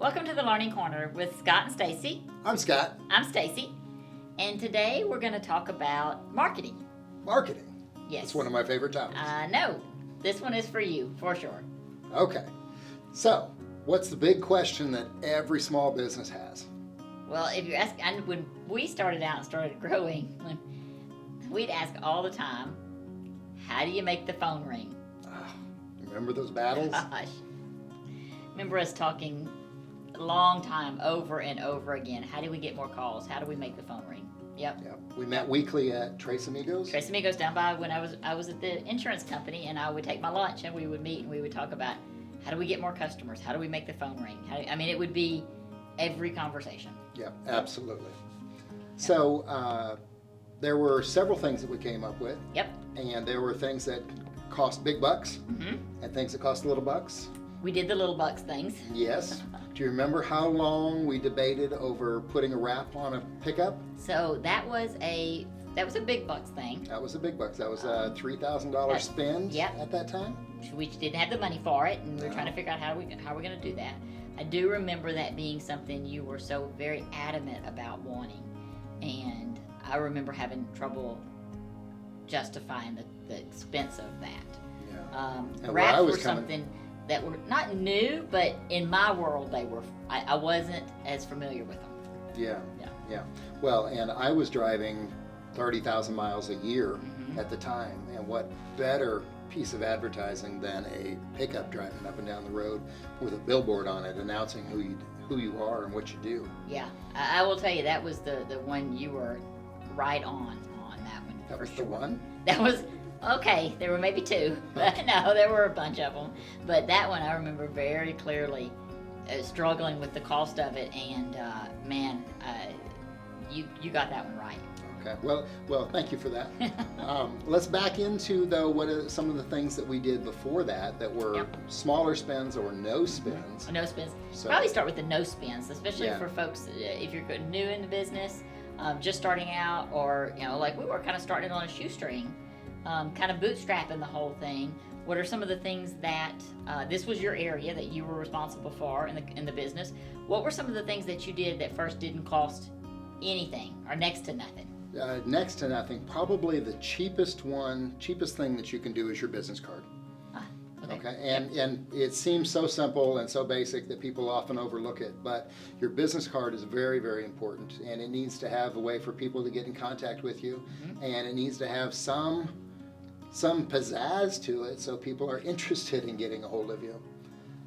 Welcome to the Learning Corner with Scott and Stacie. I'm Scott. I'm Stacie, and today we're going to talk about marketing. Marketing? Yes. It's one of my favorite topics. I know. This one is for you, for sure. Okay. So, what's the big question that every small business has? Well, if you're asking, when we started out and started growing, we'd ask all the time, how do you make the phone ring? Remember those battles? Gosh. Remember us talking a long time over and over again. How do we get more calls? How do we make the phone ring? Yep. We met weekly at Tres Amigos. Tres Amigos down by when I was at the insurance company, and I would take my lunch and we would meet and we would talk about how do we get more customers? How do we make the phone ring? It would be every conversation. Yep, absolutely. So there were several things that we came up with. Yep. And there were things that cost big bucks and things that cost little bucks. We did the little bucks things. Yes. Do you remember how long we debated over putting a wrap on a pickup? So that was a big bucks thing. That was a big bucks. That was a $3,000 spend at that time. We didn't have the money for it, and we were trying to figure out how we're going to do that. I do remember that being something you were so very adamant about wanting, and I remember having trouble justifying the expense of that. And Wraps were something that were not new, but in my world I wasn't as familiar with them. Yeah. Well, and I was driving 30,000 miles a year at the time, and what better piece of advertising than a pickup driving up and down the road with a billboard on it announcing who you are and what you do. Yeah, I will tell you that was the one you were right on that one. That was the one? That was, okay, there were maybe two, but no, there were a bunch of them. But that one I remember very clearly struggling with the cost of it, and you got that one right. Okay, well, thank you for that. Let's back into, though, what are some of the things that we did before that were smaller spends or no spends. No spends. So, probably start with the no spends, especially for folks, if you're new in the business, just starting out, or, like we were kind of starting on a shoestring, kind of bootstrapping the whole thing. What are some of the things that, this was your area that you were responsible for in the business. What were some of the things that you did that first didn't cost anything or next to nothing? Next to nothing. Probably the cheapest thing that you can do is your business card. Okay. And it seems so simple and so basic that people often overlook it, but your business card is very, very important, and it needs to have a way for people to get in contact with you, and it needs to have some pizzazz to it so people are interested in getting a hold of you.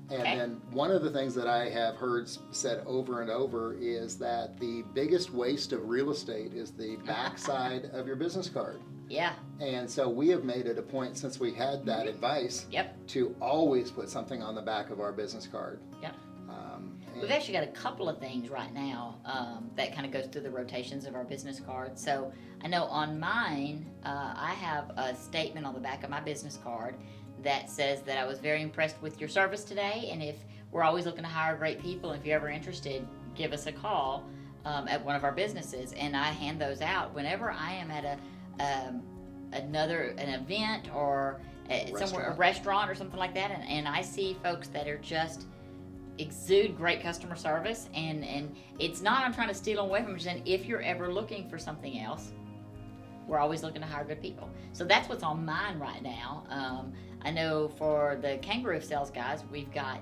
And then one of the things that I have heard said over and over is that the biggest waste of real estate is the backside of your business card. Yeah. And so we have made it a point, since we had that advice, to always put something on the back of our business card. Yep. We've actually got a couple of things right now that kind of goes through the rotations of our business cards. So I know on mine, I have a statement on the back of my business card that says that I was very impressed with your service today, and if we're always looking to hire great people, and if you're ever interested, give us a call at one of our businesses. And I hand those out whenever I am at an event or somewhere, a restaurant or something like that, and I see folks that are just exude great customer service, and it's not I'm trying to steal them away from them, just saying if you're ever looking for something else, we're always looking to hire good people. So that's what's on mine right now. I know for the Kangaroo sales guys, we've got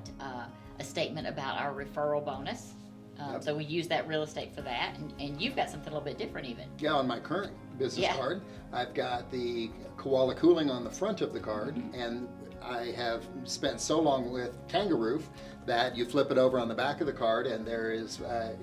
a statement about our referral bonus. So we use that real estate for that, and you've got something a little bit different even. Yeah, on my current business card, I've got the koala cooling on the front of the card, and I have spent so long with Kangaroo that you flip it over on the back of the card, and there is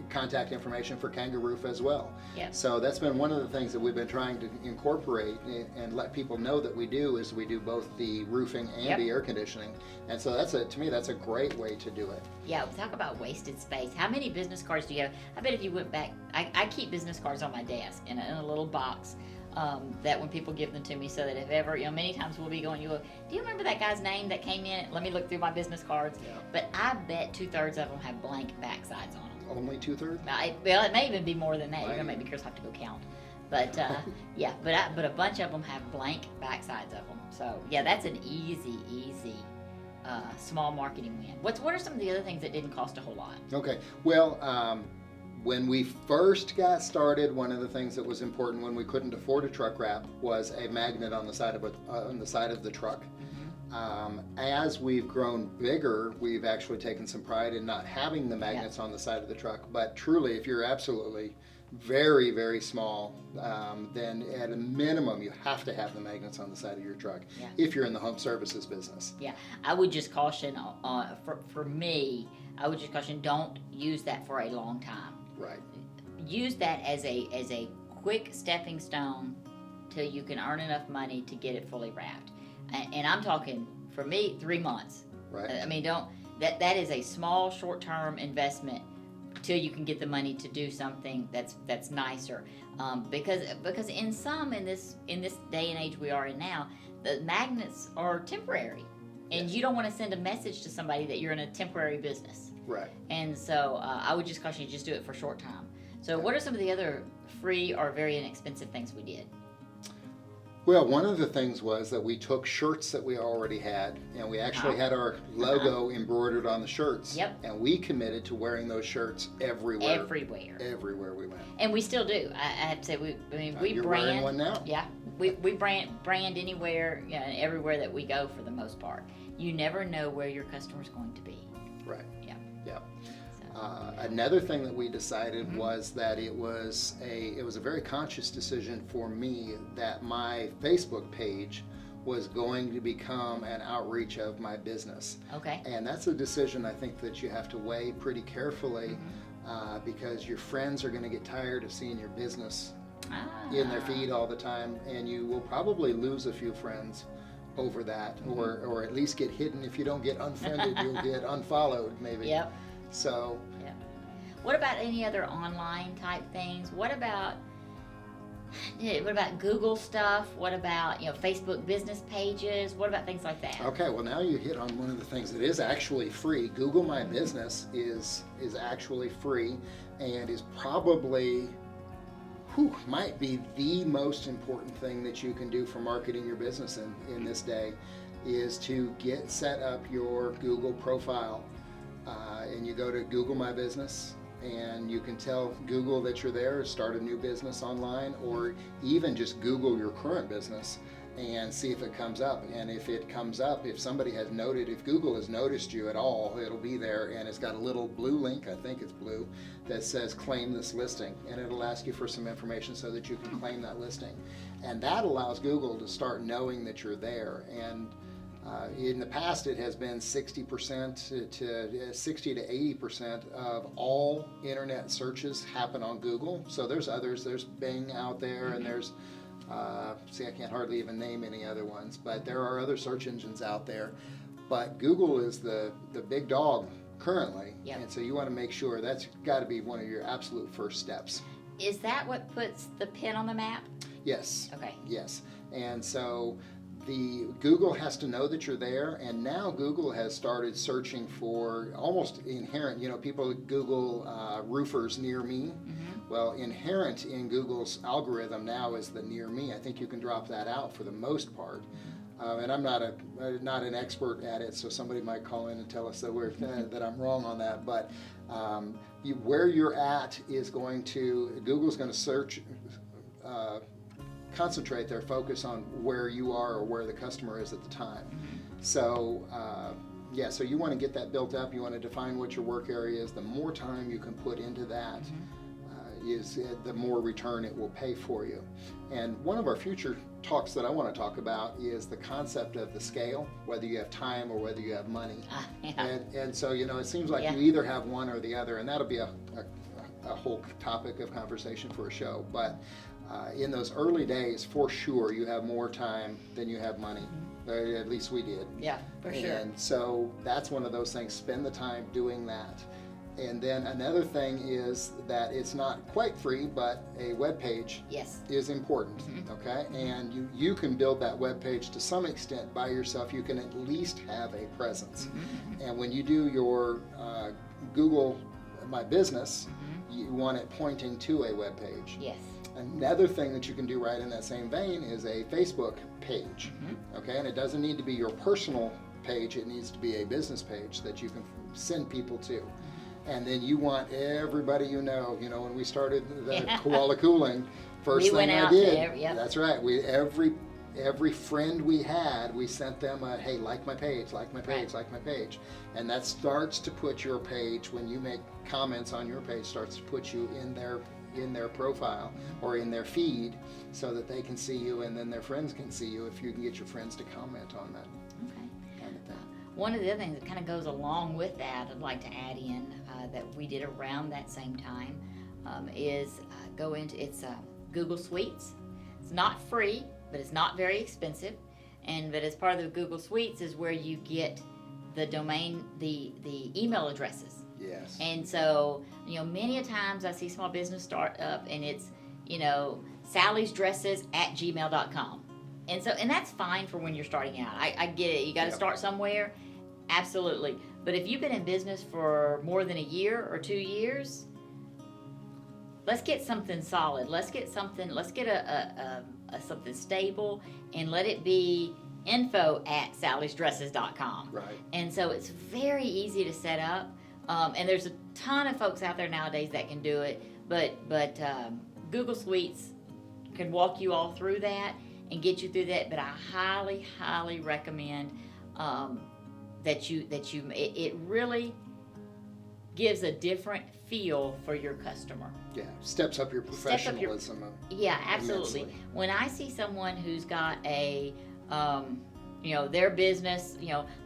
contact information for Kangaroo as well. Yep. So that's been one of the things that we've been trying to incorporate and let people know that we do both the roofing and the air conditioning. And so to me that's a great way to do it. Yeah, talk about wasted space. How many business cards do you have? I bet if you went back, I keep business cards on my desk in a little box. That when people give them to me, so that if ever, many times we'll be going, do you remember that guy's name that came in? Let me look through my business cards. Yeah. But I bet 2/3 of them have blank backsides on them. Only 2/3? Well, it may even be more than that. You're gonna make me curious. Have to go count. But but a bunch of them have blank backsides of them. So yeah, that's an easy small marketing win? What are some of the other things that didn't cost a whole lot? Okay. Well, when we first got started, one of the things that was important when we couldn't afford a truck wrap was a magnet on the side of the truck. As we've grown bigger, we've actually taken some pride in not having the magnets on the side of the truck. But truly, if you're absolutely very, very small, then at a minimum you have to have the magnets on the side of your truck if you're in the home services business. Yeah, I would just caution, for me, I would just caution, don't use that for a long time. Right. Use that as a quick stepping stone till you can earn enough money to get it fully wrapped. And I'm talking, for me, 3 months. Right. I mean, that is a small short-term investment till you can get the money to do something that's nicer. Because in this day and age we are in now, the magnets are temporary, and you don't want to send a message to somebody that you're in a temporary business. Right. And so I would just caution you, just do it for short time. So what are some of the other free or very inexpensive things we did? Well, one of the things was that we took shirts that we already had, and we actually had our logo embroidered on the shirts. Yep. And we committed to wearing those shirts everywhere. Everywhere we went. And we still do. I have to say, we you're brand. Wearing one now. Yeah, we brand anywhere, everywhere that we go for the most part. You never know where your customer's going to be. Right. Yeah. Yeah. So. Another thing that we decided was that it was a very conscious decision for me that my Facebook page was going to become an outreach of my business. Okay. And that's a decision I think that you have to weigh pretty carefully because your friends are going to get tired of seeing your business in their feed all the time, and you will probably lose a few friends over that, or at least get hidden. If you don't get unfriended, you'll get unfollowed maybe. Yep. So. Yeah. What about any other online type things? What about Google stuff? What about Facebook business pages? What about things like that? Okay, well now you hit on one of the things that is actually free. Google My Business is actually free, and is probably might be the most important thing that you can do for marketing your business in this day, is to get set up your Google profile. And you go to Google My Business, and you can tell Google that you're there, start a new business online, or even just Google your current business and see if it comes up. And if it comes up, if Google has noticed you at all, it'll be there, and it's got a little blue link, I think it's blue, that says claim this listing, and it'll ask you for some information so that you can claim that listing. And that allows Google to start knowing that you're there. And in the past, it has been 60% to 60 to 80% of all internet searches happen on Google. So there's others. There's Bing out there, and there's I can't hardly even name any other ones, but there are other search engines out there. But Google is the big dog currently, and so you want to make sure that's got to be one of your absolute first steps. Is that what puts the pin on the map? Yes. Okay. Yes, and so. Google has to know that you're there, and now Google has started searching for almost inherent, people Google roofers near me. Well, inherent in Google's algorithm now is the near me. I think you can drop that out for the most part. And I'm not an expert at it, so somebody might call in and tell us that I'm wrong on that. But where you're at is Google's going to search, concentrate their focus on where you are or where the customer is at the time. So so you want to get that built up. You want to define what your work area is. The more time you can put into that the more return it will pay for you. And one of our future talks that I want to talk about is the concept of the scale, whether you have time or whether you have money. And so it seems like you either have one or the other, and that'll be a whole topic of conversation for a show. But in those early days, for sure, you have more time than you have money. At least we did. Yeah, for sure. And so that's one of those things. Spend the time doing that. And then another thing is that it's not quite free, but a web page is important. Okay, and you can build that web page to some extent by yourself. You can at least have a presence. And when you do your Google My Business, you want it pointing to a web page. Yes. Another thing that you can do right in that same vein is a Facebook page. Okay, and it doesn't need to be your personal page, it needs to be a business page that you can send people to. And then you want everybody when we started the koala cooling, first thing I did, that's right, every friend we had, we sent them a, hey, like my page, like my page, like my page. And that starts to put your page, when you make comments on your page, starts to put you in their profile or in their feed so that they can see you, and then their friends can see you if you can get your friends to comment on that. Okay. Kind of thing. One of the other things that kind of goes along with that, I'd like to add in that we did around that same time is it's Google Suites. It's not free, but it's not very expensive. But as part of the Google Suites is where you get the domain, the email addresses. Yes. And so, many a times I see small business start up and it's, sallysdresses@gmail.com. And that's fine for when you're starting out. I get it. You got to start somewhere. Absolutely. But if you've been in business for more than a year or 2 years, let's get something solid. Let's get something something stable, and let it be info@sallysdresses.com. Right. And so it's very easy to set up. And there's a ton of folks out there nowadays that can do it, but Google Suites can walk you all through that and get you through that. But I highly, highly recommend it really gives a different feel for your customer. Yeah, steps up your professionalism. Yeah, absolutely. Immensely. When I see someone who's got a, their business,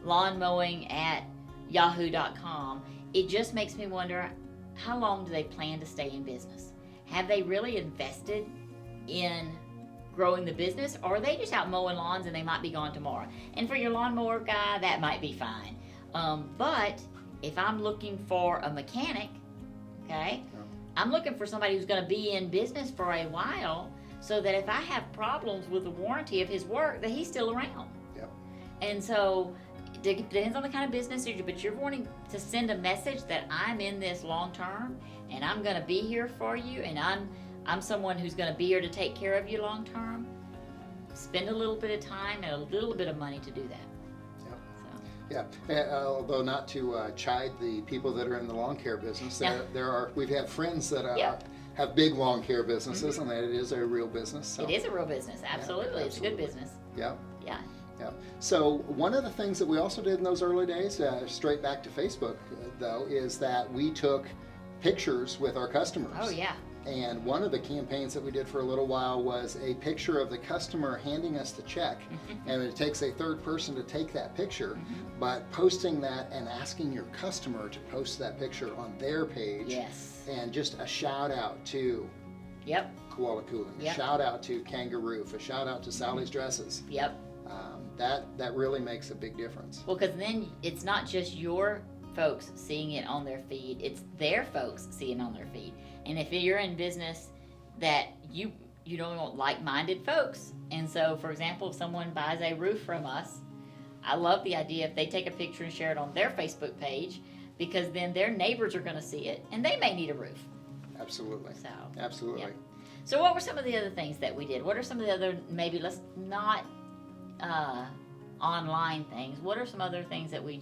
lawn mowing at yahoo.com, it just makes me wonder, how long do they plan to stay in business? Have they really invested in growing the business, or are they just out mowing lawns and they might be gone tomorrow? And for your lawnmower guy, that might be fine. But if I'm looking for a mechanic, okay, I'm looking for somebody who's going to be in business for a while, so that if I have problems with the warranty of his work, that he's still around. Yep. And so it depends on the kind of business you do, but you're wanting to send a message that I'm in this long term, and I'm going to be here for you, and I'm someone who's going to be here to take care of you long term. Spend a little bit of time and a little bit of money to do that. Yeah, although not to chide the people that are in the lawn care business, we've had friends that have big lawn care businesses, and that it is a real business. So. It is a real business, absolutely. It's a good business. Yeah. Yeah. Yeah. So one of the things that we also did in those early days, straight back to Facebook, though, is that we took pictures with our customers. Oh yeah. And one of the campaigns that we did for a little while was a picture of the customer handing us the check. And it takes a third person to take that picture, but posting that and asking your customer to post that picture on their page. Yes. And just a shout out to Koala Cooling, a shout out to Kangaroo, a shout out to Sally's Dresses. Yep. That really makes a big difference. Well, because then it's not just your folks seeing it on their feed, it's their folks seeing it on their feed. And if you're in business that you don't want like-minded folks, and so for example, if someone buys a roof from us, I love the idea if they take a picture and share it on their Facebook page, because then their neighbors are going to see it and they may need a roof. Absolutely. So absolutely. Yeah. So what were some of the other things that we did? What are some of the other, maybe let's not online things, what are some other things that we're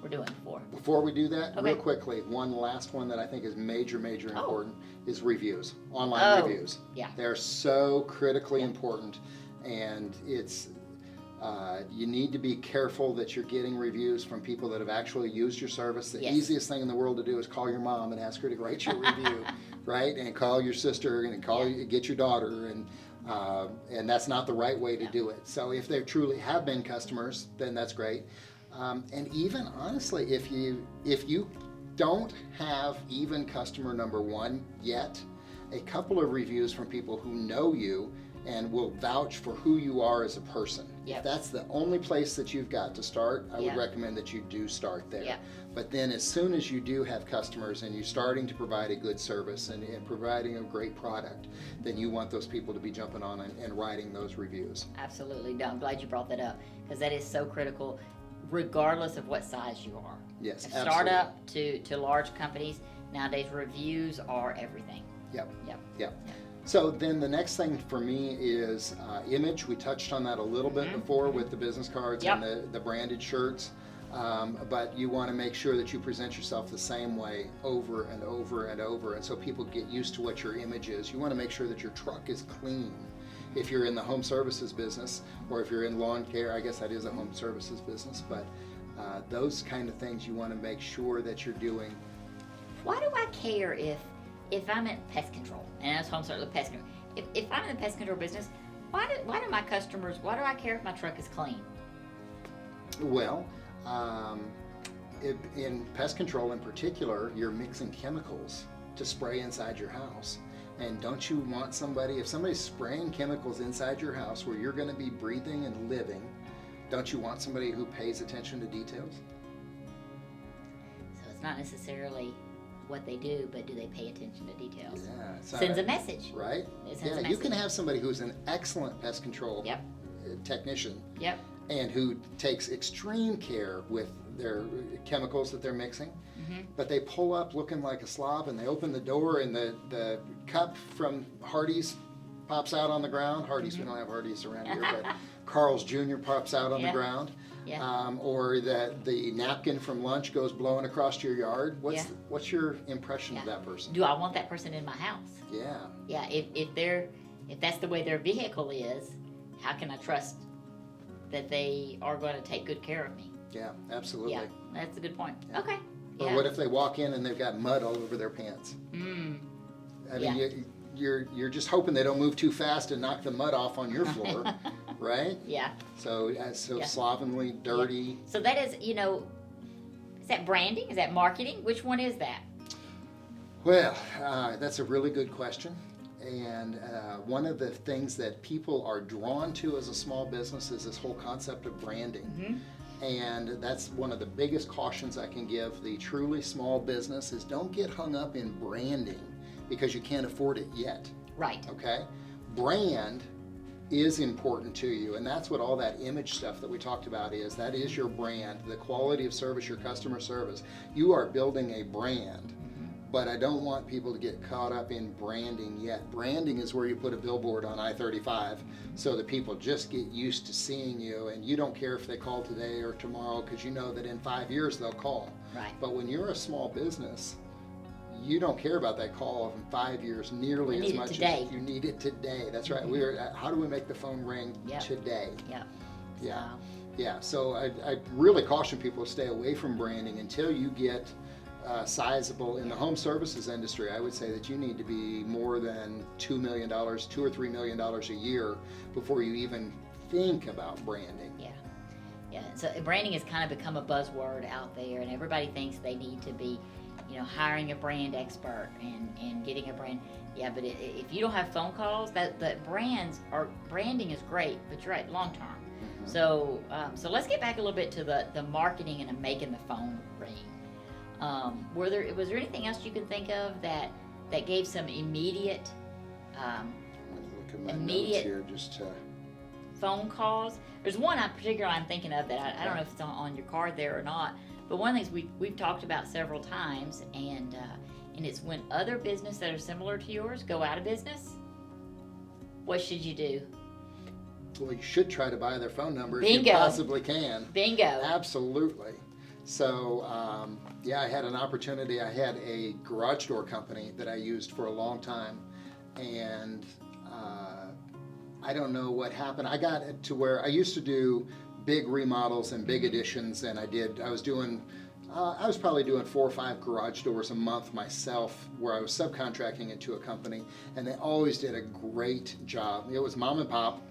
doing for? Before we do that, real quickly, one last one that I think is major important is reviews, online reviews. Yeah. They're so critically important, and it's you need to be careful that you're getting reviews from people that have actually used your service. The easiest thing in the world to do is call your mom and ask her to write your review, right? And call your sister and get your daughter, and that's not the right way to do it. So if they truly have been customers, then that's great. And even honestly, if you don't have even customer number one yet, a couple of reviews from people who know you and will vouch for who you are as a person. Yep. If that's the only place that you've got to start, I would recommend that you do start there. Yep. But then as soon as you do have customers and you're starting to provide a good service and providing a great product, then you want those people to be jumping on and writing those reviews. Absolutely. No, I'm glad you brought that up, because that is so critical, regardless of what size you are. Yes, a startup to large companies, nowadays reviews are everything. Yep. Yep. Yep. So then the next thing for me is image. We touched on that a little bit before with the business cards and the branded shirts. But you want to make sure that you present yourself the same way over and over and over. And so people get used to what your image is. You want to make sure that your truck is clean. If you're in the home services business, or if you're in lawn care, I guess that is a home services business, but those kind of things you want to make sure that you're doing. Why do I care if I'm in pest control, and that's home service pest control? If I'm in the pest control business, why do my customers, why do I care if my truck is clean? Well, in pest control in particular, you're mixing chemicals to spray inside your house. And don't you want somebody, if somebody's spraying chemicals inside your house where you're going to be breathing and living, don't you want somebody who pays attention to details? So it's not necessarily what they do, but do they pay attention to details? Yeah. Sends a message. Right? It sends a message. You can have somebody who's an excellent pest control technician and who takes extreme care with their chemicals that they're mixing, but they pull up looking like a slob and they open the door and the cup from Hardee's pops out on the ground. Hardee's, we don't have Hardee's around here, but Carl's Jr. pops out on the ground. Or the napkin from lunch goes blowing across your yard. What's your impression of that person? Do I want that person in my house? Yeah. If that's the way their vehicle is, how can I trust that they are going to take good care of me? Yeah, absolutely. Yeah, that's a good point. Okay. Or what if they walk in and they've got mud all over their pants? I mean, you're just hoping they don't move too fast and knock the mud off on your floor, right? Yeah. So slovenly, dirty. Yeah. So that is, is that branding? Is that marketing? Which one is that? Well, that's a really good question. And one of the things that people are drawn to as a small business is this whole concept of branding. And that's one of the biggest cautions I can give the truly small business is don't get hung up in branding because you can't afford it yet. Right. Okay? Brand is important to you, and that's what all that image stuff that we talked about is. That is your brand, the quality of service, your customer service. You are building a brand. But I don't want people to get caught up in branding yet. Branding is where you put a billboard on I-35 so that people just get used to seeing you, and you don't care if they call today or tomorrow because you know that in 5 years they'll call. Right. But when you're a small business, you don't care about that call in 5 years nearly as much as you need it today. That's right. How do we make the phone ring today? Yeah. So I really caution people to stay away from branding until you get sizable. In the home services industry, I would say that you need to be more than $2 million, $2 or $3 million a year before you even think about branding. Yeah. So branding has kind of become a buzzword out there, and everybody thinks they need to be, hiring a brand expert and getting a brand. Yeah, but if you don't have phone calls, branding is great, but you're right, long term. So let's get back a little bit to the marketing and making the phone ring. Was there anything else you can think of that gave some immediate I'm going to look at my notes here just to... phone calls? There's one I'm thinking of that I don't know if it's on your card there or not, but one of the things we've talked about several times, and it's when other businesses that are similar to yours go out of business, what should you do? Well, you should try to buy their phone number Bingo. if you possibly can. Bingo. Absolutely. So, I had an opportunity. I had a garage door company that I used for a long time, and I don't know what happened. I got it to where I used to do big remodels and big additions, and I was probably doing 4 or 5 garage doors a month myself, where I was subcontracting it to a company, and they always did a great job. It was mom and pop,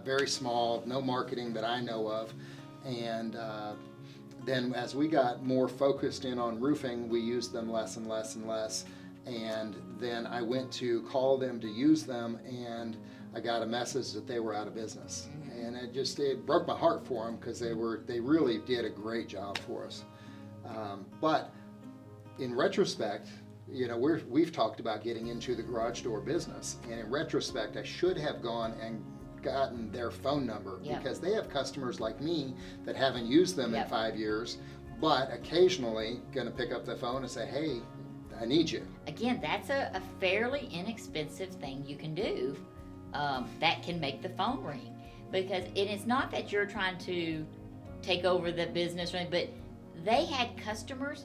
very small, no marketing that I know of, and then as we got more focused in on roofing, we used them less and less and less. And then I went to call them to use them, and I got a message that they were out of business. And it broke my heart for them because they really did a great job for us. But in retrospect, we've talked about getting into the garage door business, and in retrospect, I should have gone and gotten their phone number because they have customers like me that haven't used them in 5 years, but occasionally going to pick up the phone and say, hey, I need you. Again, that's a fairly inexpensive thing you can do that can make the phone ring. Because it is not that you're trying to take over the business, but they had customers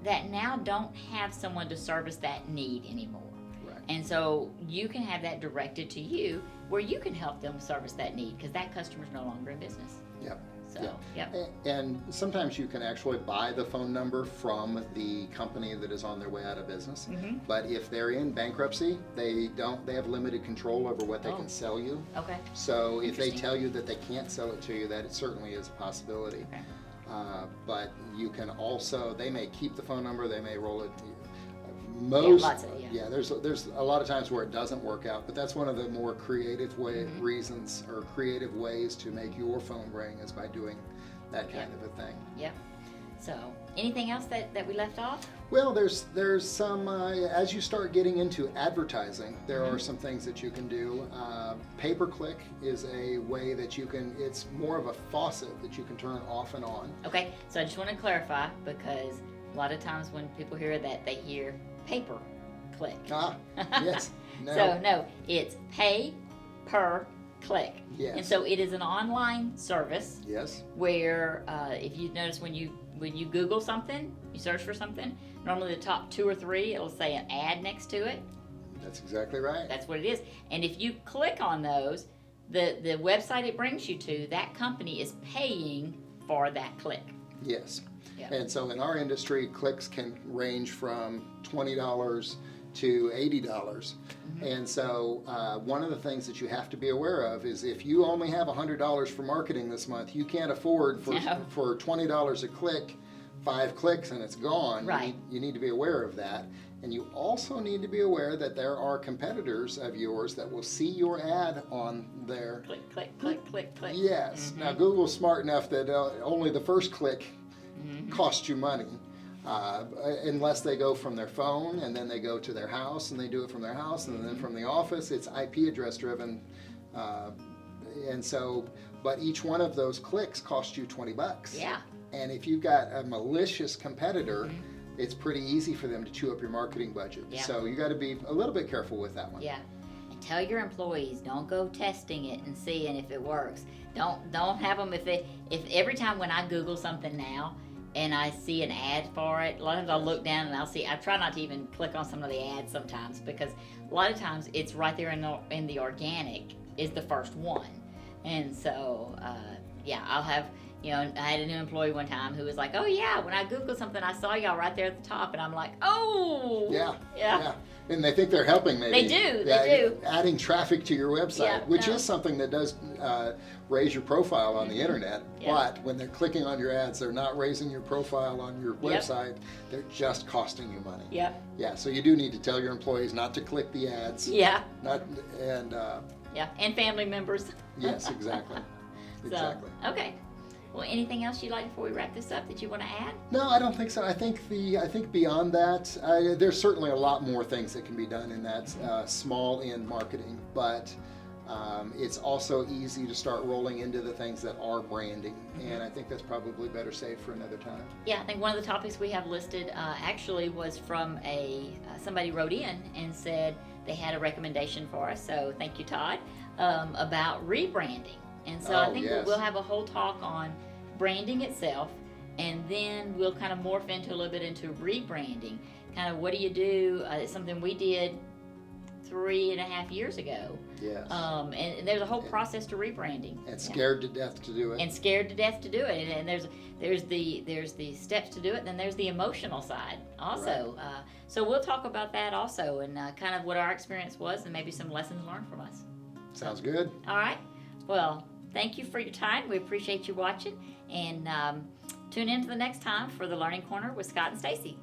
that now don't have someone to service that need anymore. Right. And so you can have that directed to you where you can help them service that need because that customer's no longer in business. Yep. So, yep. And sometimes you can actually buy the phone number from the company that is on their way out of business. Mm-hmm. But if they're in bankruptcy, they have limited control over what they can sell you. Okay. So if they tell you that they can't sell it to you, that it certainly is a possibility. Okay. But you can also, they may keep the phone number, they may roll it. There's a lot of times where it doesn't work out, but that's one of the more creative reasons or creative ways to make your phone ring is by doing that kind of a thing. Yep. So, anything else that we left off? Well, there's some as you start getting into advertising, there are some things that you can do. Pay-per-click is a way that you can. It's more of a faucet that you can turn off and on. Okay. So I just want to clarify because a lot of times when people hear that, they hear pay-per-click. Yes. No. So no, it's pay per click. Yes. And so it is an online service. Yes. Where if you notice when you Google something, you search for something, normally the top 2 or 3, it'll say an ad next to it. That's exactly right. That's what it is. And if you click on those, the website it brings you to, that company is paying for that click. Yes. Yep. And so in our industry, clicks can range from $20 to $80. And so one of the things that you have to be aware of is if you only have $100 for marketing this month, you can't afford for $20 a click, 5 clicks and it's gone. Right. You need to be aware of that. And you also need to be aware that there are competitors of yours that will see your ad on their... Click, click, click, click, click. Yes. Now Google's smart enough that only the first click costs you money. Unless they go from their phone and then they go to their house and they do it from their house and then from the office, it's IP address driven. And so, but each one of those clicks costs you $20. Yeah. And if you've got a malicious competitor, it's pretty easy for them to chew up your marketing budget. Yeah. So you got to be a little bit careful with that one. Yeah. And tell your employees, don't go testing it and seeing if it works. Don't have them if every time when I Google something now, and I see an ad for it, a lot of times I'll look down and I try not to even click on some of the ads sometimes because a lot of times it's right there in the organic is the first one. And so, I'll have, I had a new employee one time who was like, oh yeah, when I Googled something, I saw y'all right there at the top. And I'm like, oh. Yeah. And they think they're helping maybe. They do. Adding traffic to your website, which is something that does raise your profile on the internet. But when they're clicking on your ads, they're not raising your profile on your website. They're just costing you money. Yep. Yeah, so you do need to tell your employees not to click the ads. Yeah. And family members. Yes, exactly. Exactly. So, okay. Well, anything else you'd like before we wrap this up that you want to add? No, I don't think so. I think beyond that, there's certainly a lot more things that can be done in that small end marketing, but it's also easy to start rolling into the things that are branding, and I think that's probably better saved for another time. Yeah, I think one of the topics we have listed actually was from somebody wrote in and said they had a recommendation for us, so thank you, Todd, about rebranding. And so I think we'll have a whole talk on branding itself, and then we'll kind of morph into a little bit into rebranding. Kind of what do you do? It's something we did 3.5 years ago. Yes. And there's a whole process to rebranding. And scared to death to do it. And scared to death to do it. And there's the steps to do it. And then there's the emotional side also. Right. So we'll talk about that also, and kind of what our experience was, and maybe some lessons learned from us. Sounds good. All right. Well, thank you for your time. We appreciate you watching, and tune in to the next time for the Learning Corner with Scott and Stacie.